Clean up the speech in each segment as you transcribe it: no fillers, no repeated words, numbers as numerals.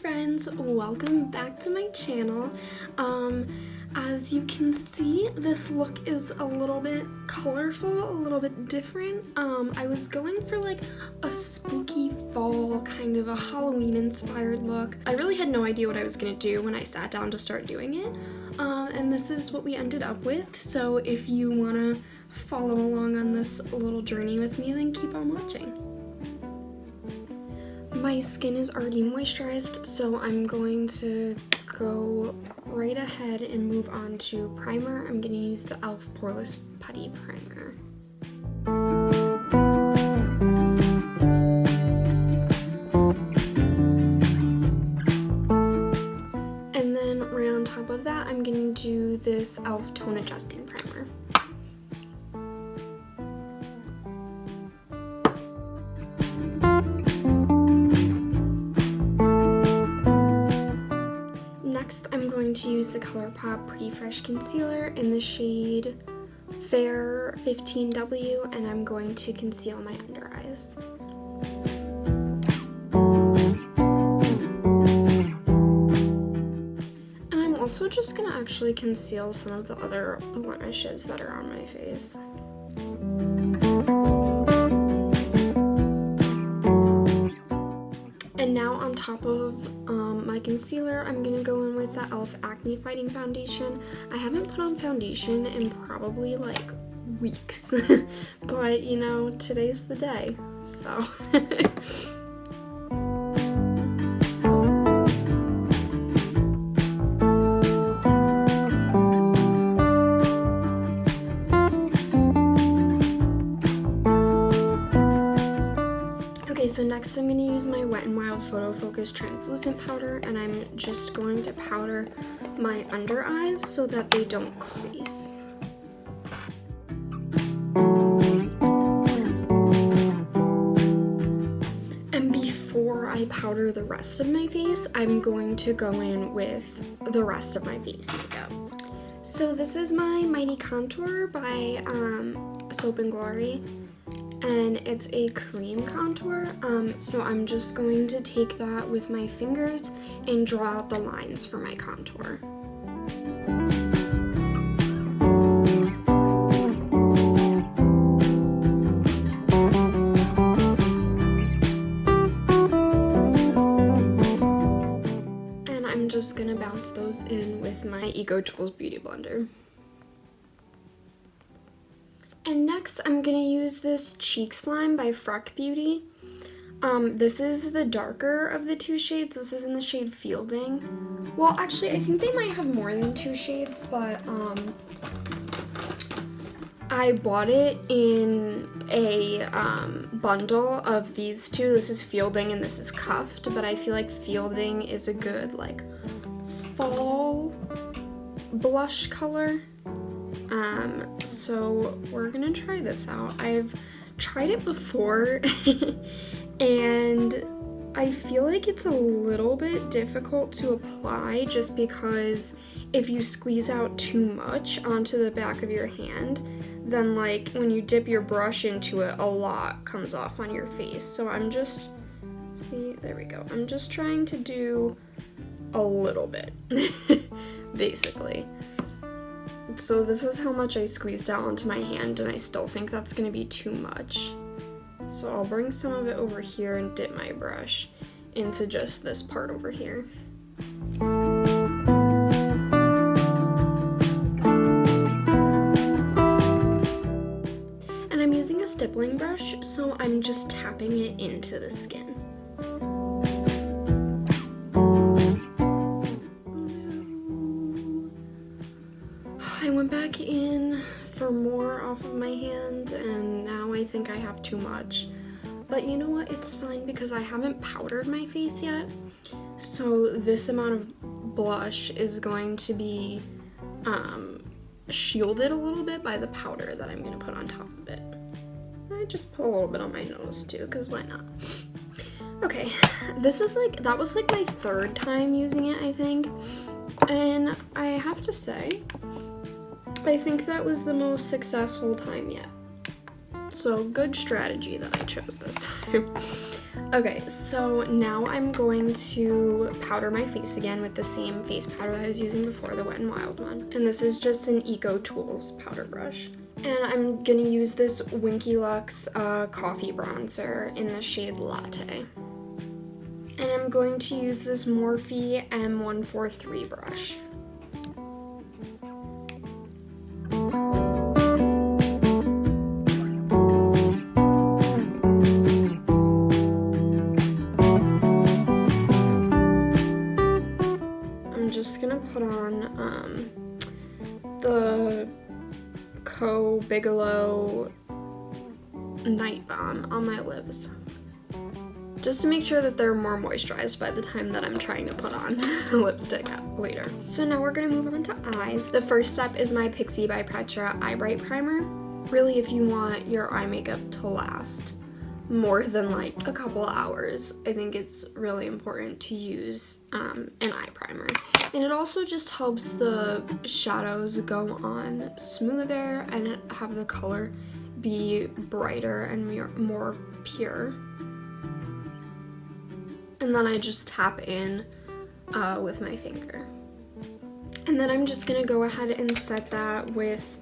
friends, welcome back to my channel. As you can see, this look is a little bit colorful, a little bit different. I was going for like a spooky fall, kind of a Halloween inspired look. I really had no idea what I was gonna do when I sat down to start doing it. And this is what we ended up with. So if you wanna follow along on this little journey with me, then keep on watching. My skin is already moisturized, so I'm going to go right ahead and move on to primer. I'm going to use the e.l.f. Poreless Putty Primer. And then right on top of that, I'm going to do this e.l.f. Tone Adjusting Primer. Next, I'm going to use the ColourPop Pretty Fresh Concealer in the shade Fair 15W, and I'm going to conceal my under eyes. And I'm also just going to actually conceal some of the other blemishes that are on my face. And now on top of my concealer, I'm going to go in with the e.l.f. Acne Fighting Foundation. I haven't put on foundation in probably like weeks, but you know, today's the day, so. So next I'm going to use my Wet n Wild Photo Focus Translucent Powder, and I'm just going to powder my under eyes so that they don't crease. And before I powder the rest of my face, I'm going to go in with the rest of my face makeup. So this is my Mighty Contour by Soap & Glory. And it's a cream contour, so I'm just going to take that with my fingers and draw out the lines for my contour. And I'm just gonna bounce those in with my Ego Tools Beauty Blender. And next, I'm going to use this Cheek Slime by Freck Beauty. This is the darker of the two shades. This is in the shade Fielding. Well, actually, I think they might have more than two shades, but I bought it in a bundle of these two. This is Fielding and this is Cuffed, but I feel like Fielding is a good, like, fall blush color. So we're gonna try this out. I've tried it before and I feel like it's a little bit difficult to apply just because if you squeeze out too much onto the back of your hand, then like when you dip your brush into it, a lot comes off on your face. So I'm just, see, there we go. I'm just trying to do a little bit, basically. So this is how much I squeezed out onto my hand, and I still think that's going to be too much. So I'll bring some of it over here and dip my brush into just this part over here. And I'm using a stippling brush, so I'm just tapping it into the skin. I went back in for more off of my hand, and now I think I have too much. But you know what? It's fine because I haven't powdered my face yet. So this amount of blush is going to be shielded a little bit by the powder that I'm going to put on top of it. I just put a little bit on my nose too, because why not? Okay, this is like, that was like my third time using it, I think. And I have to say, I think that was the most successful time yet. So good strategy that I chose this time. Okay, so now I'm going to powder my face again with the same face powder that I was using before, the Wet n Wild one. And this is just an Eco Tools powder brush. And I'm gonna use this Winky Lux coffee bronzer in the shade Latte. And I'm going to use this Morphe M143 brush. I'm just gonna put on the Bigelow Night Balm on my lips, just to make sure that they're more moisturized by the time that I'm trying to put on lipstick later. So now we're gonna move on to eyes. The first step is my Pixi by Petra Eye Bright Primer. Really, if you want your eye makeup to last more than like a couple hours, I think it's really important to use an eye primer. And it also just helps the shadows go on smoother and have the color be brighter and more pure. And then I just tap in with my finger. And then I'm just gonna go ahead and set that with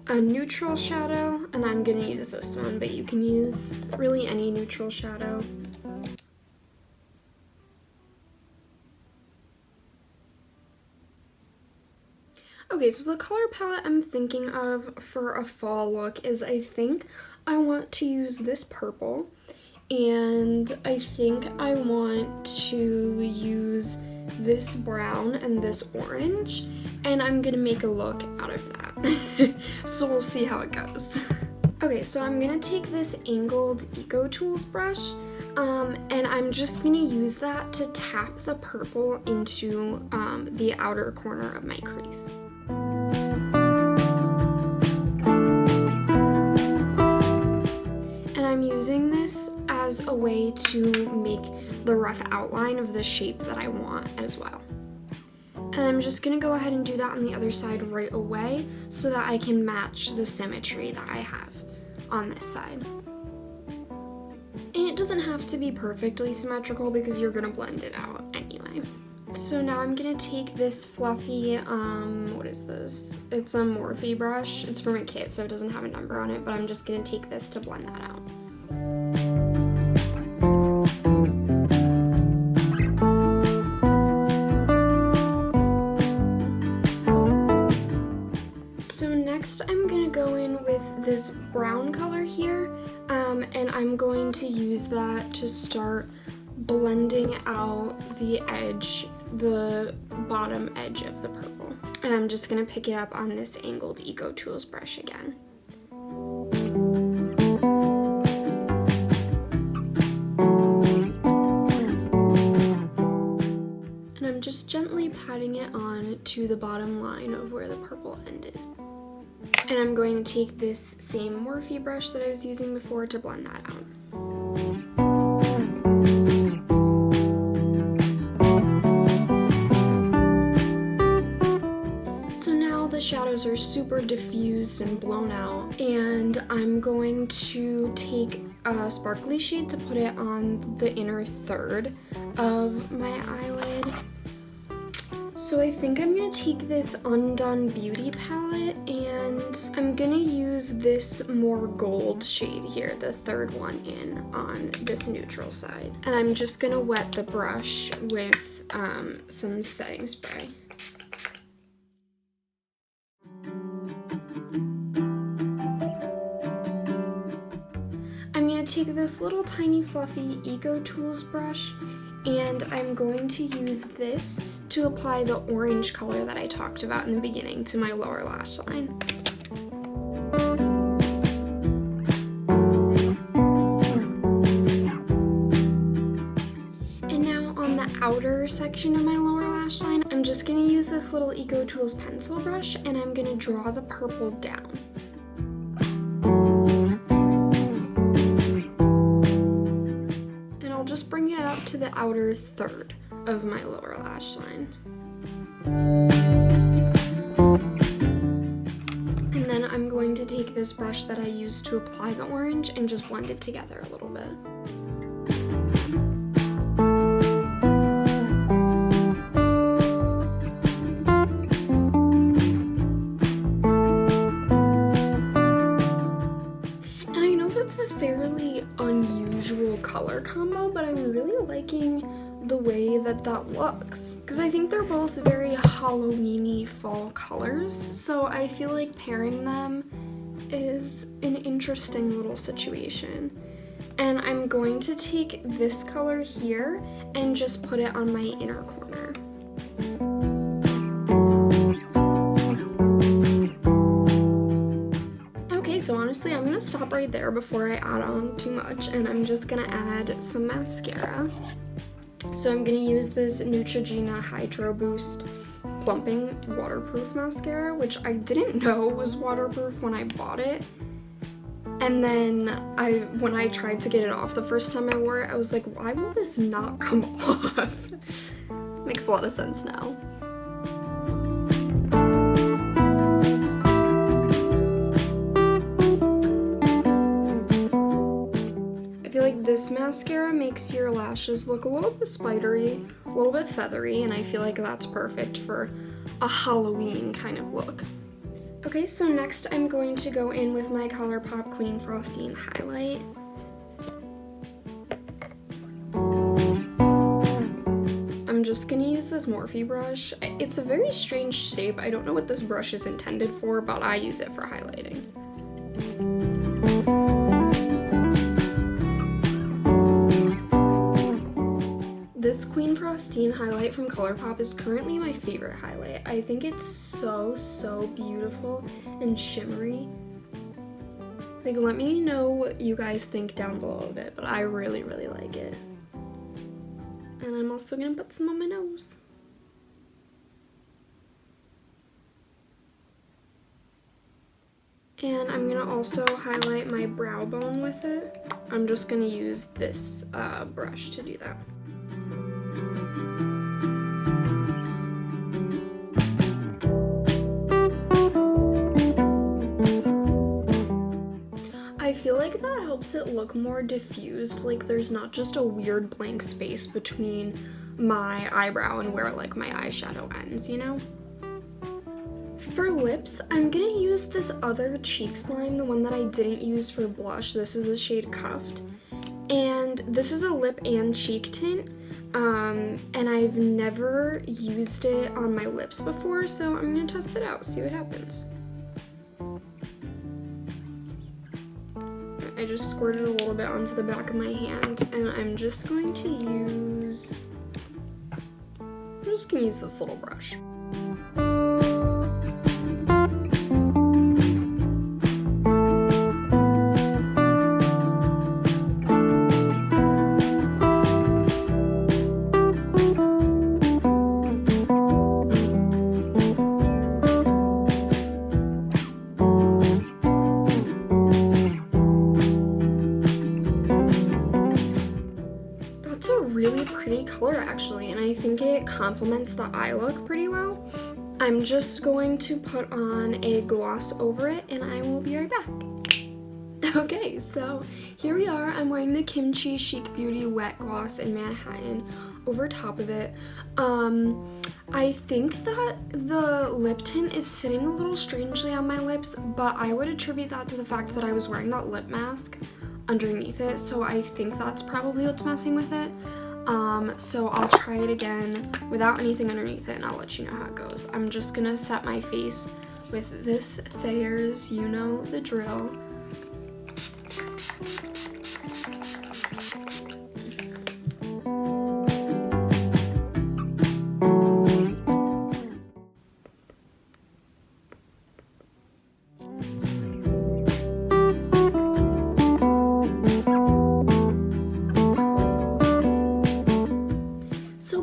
a neutral shadow, and I'm gonna use this one, but you can use really any neutral shadow. Okay, so the color palette I'm thinking of for a fall look is I think I want to use this purple, and I think I want to use this brown and this orange, and I'm gonna make a look out of that. So we'll see how it goes. Okay, so I'm gonna take this angled Eco Tools brush, and I'm just gonna use that to tap the purple into the outer corner of my crease. And I'm using this as a way to make the rough outline of the shape that I want as well. And I'm just gonna go ahead and do that on the other side right away so that I can match the symmetry that I have on this side. And it doesn't have to be perfectly symmetrical because you're gonna blend it out anyway. So now I'm gonna take this fluffy, what is this? It's a Morphe brush. It's for my kit, so it doesn't have a number on it, but I'm just gonna take this to blend that out. So next I'm gonna go in with this brown color here, and I'm going to use that to start blending out the edge, the bottom edge of the purple. And I'm just gonna pick it up on this angled Eco Tools brush again. And I'm just gently patting it on to the bottom line of where the purple ended. And I'm going to take this same Morphe brush that I was using before to blend that out. So now the shadows are super diffused and blown out, and I'm going to take a sparkly shade to put it on the inner third of my eyelid. So I think I'm gonna take this Undone Beauty palette, and I'm gonna use this more gold shade here, the third one in on this neutral side. And I'm just gonna wet the brush with some setting spray. I'm gonna take this little tiny fluffy Eco Tools brush, and I'm going to use this to apply the orange color that I talked about in the beginning to my lower lash line. And now on the outer section of my lower lash line, I'm just going to use this little Eco Tools pencil brush, and I'm going to draw the purple down. Just bring it out to the outer third of my lower lash line. And then I'm going to take this brush that I used to apply the orange and just blend it together a little bit. way that that looks. Because I think they're both very Halloween-y fall colors, so I feel like pairing them is an interesting little situation. And I'm going to take this color here and just put it on my inner corner. Okay, so honestly, I'm gonna stop right there before I add on too much, and I'm just gonna add some mascara. So I'm gonna use this Neutrogena Hydro Boost Plumping Waterproof Mascara, which I didn't know was waterproof when I bought it. And then when I tried to get it off the first time I wore it, I was like, why will this not come off? Makes a lot of sense now. I feel like this mascara makes your lashes look a little bit spidery, a little bit feathery, and I feel like that's perfect for a Halloween kind of look. Okay, so next I'm going to go in with my ColourPop Queen Frosting highlight. I'm just gonna use this Morphe brush. It's a very strange shape. I don't know what this brush is intended for, but I use it for highlighting. This Queen Frosting highlight from ColourPop is currently my favorite highlight. I think it's so beautiful and shimmery. Like, let me know what you guys think down below of it, but I really like it. And I'm also gonna put some on my nose. And I'm gonna also highlight my brow bone with it. I'm just gonna use this brush to do that. I feel like that helps it look more diffused, like there's not just a weird blank space between my eyebrow and where like my eyeshadow ends, you know? For lips, I'm gonna use this other cheek slime, the one that I didn't use for blush. This is the shade Cuffed. And this is a lip and cheek tint, and I've never used it on my lips before, so I'm gonna test it out, see what happens. I just squirted a little bit onto the back of my hand, and I'm just going to use this little brush. Really pretty color actually, and I think it complements the eye look pretty well. I'm just going to put on a gloss over it, and I will be right back. Okay, so here we are. I'm wearing the Kimchi Chic Beauty Wet Gloss in Manhattan over top of it. I think that the lip tint is sitting a little strangely on my lips, but I would attribute that to the fact that I was wearing that lip mask underneath it, so I think that's probably what's messing with it. So I'll try it again without anything underneath it, and I'll let you know how it goes. I'm just gonna set my face with this Thayer's You Know the Drill.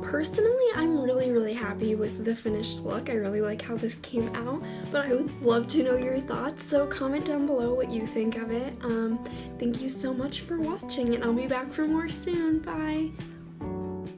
Personally, I'm really happy with the finished look. I really like how this came out, but I would love to know your thoughts, so comment down below what you think of it. Thank you so much for watching, and I'll be back for more soon. Bye!